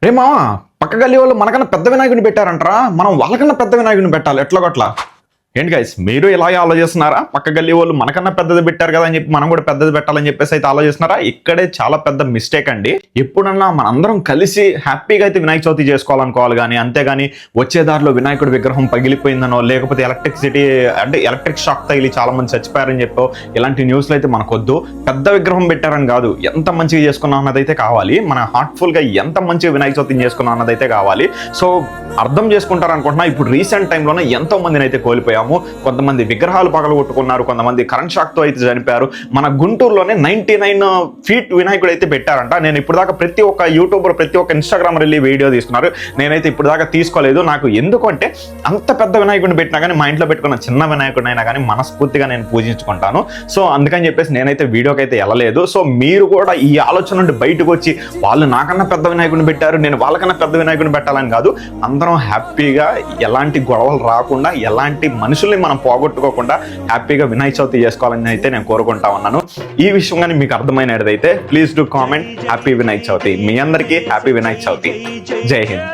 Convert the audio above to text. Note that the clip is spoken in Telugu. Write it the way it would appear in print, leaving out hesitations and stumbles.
రే మావా, పక్క గల్లీ వాళ్ళు మనకన్నా పెద్ద వినాయకుడిని పెట్టారంటారా, మనం వాళ్ళకన్నా పెద్ద వినాయకుడిని పెట్టాలి ఎట్లా గట్లా. ఏంటి గైస్, మీరు ఇలాగే ఆలోచిస్తున్నారా? పక్క గల్లీ వాళ్ళు మనకన్నా పెద్దది పెట్టారు కదా అని చెప్పి మనం కూడా పెద్దది పెట్టాలని చెప్పేసి అయితే ఆలోచిస్తున్నారా? ఇక్కడే చాలా పెద్ద మిస్టేక్ అండి. ఎప్పుడన్నా మనందరం కలిసి హ్యాపీగా అయితే వినాయక చవితి చేసుకోవాలనుకోవాలి, కానీ అంతేగాని వచ్చే దారిలో వినాయకుడి విగ్రహం పగిలిపోయిందనో, లేకపోతే ఎలక్ట్రిసిటీ అంటే ఎలక్ట్రిక్ షాక్ తగిలి చాలా మంది చచ్చిపోయారని చెప్పో ఇలాంటి న్యూస్లు అయితే మనకొద్దు. పెద్ద విగ్రహం పెట్టారని కాదు, ఎంత మంచిగా చేసుకున్నాం అన్నదైతే కావాలి. మన హార్ట్ఫుల్ గా ఎంత మంచిగా వినాయక చవితిని చేసుకున్నాం అన్నదైతే కావాలి. సో అర్థం చేసుకుంటారు అనుకుంటున్నా. ఇప్పుడు రీసెంట్ టైంలోనే ఎంతో మందిని అయితే కోల్పోయాము. కొంతమంది విగ్రహాలు పగలగొట్టుకున్నారు, కొంతమంది కరెంట్ షాక్ తో అయితే చనిపోయారు. మన గుంటూరులోనే 99 ఫీట్ వినాయకుడు అయితే పెట్టారంట. నేను ఇప్పుడు దాకా ప్రతి ఒక్క యూట్యూబర్, ప్రతి ఒక్క ఇన్స్టాగ్రామర్ వెళ్ళి వీడియో తీసుకున్నారు. నేనైతే ఇప్పుడు దాకా తీసుకోలేదు. నాకు ఎందుకంటే అంత పెద్ద వినాయకుడిని పెట్టినా కానీ మా ఇంట్లో పెట్టుకున్న చిన్న వినాయకుడినైనా కానీ మనస్ఫూర్తిగా నేను పూజించుకుంటాను. సో అందుకని చెప్పేసి నేనైతే వీడియోకి అయితే వెళ్ళలేదు. సో మీరు కూడా ఈ ఆలోచన నుండి బయటకు వచ్చి వాళ్ళు నాకన్నా పెద్ద వినాయకుడిని పెట్టారు, నేను వాళ్ళకన్నా పెద్ద వినాయకుడిని పెట్టాలని కాదు. అందరం హ్యాపీగా ఎలాంటి గొడవలు రాకుండా, ఎలాంటి మనుషుల్ని మనం పోగొట్టుకోకుండా హ్యాపీగా వినాయక చవితి చేసుకోవాలని అయితే నేను కోరుకుంటా ఉన్నాను. ఈ విషయం కానీ మీకు అర్థమైనదైతే please do comment happy Vinayaka Chavithi. మీ అందరికీ హ్యాపీ వినాయక చవితి. జై హింద్.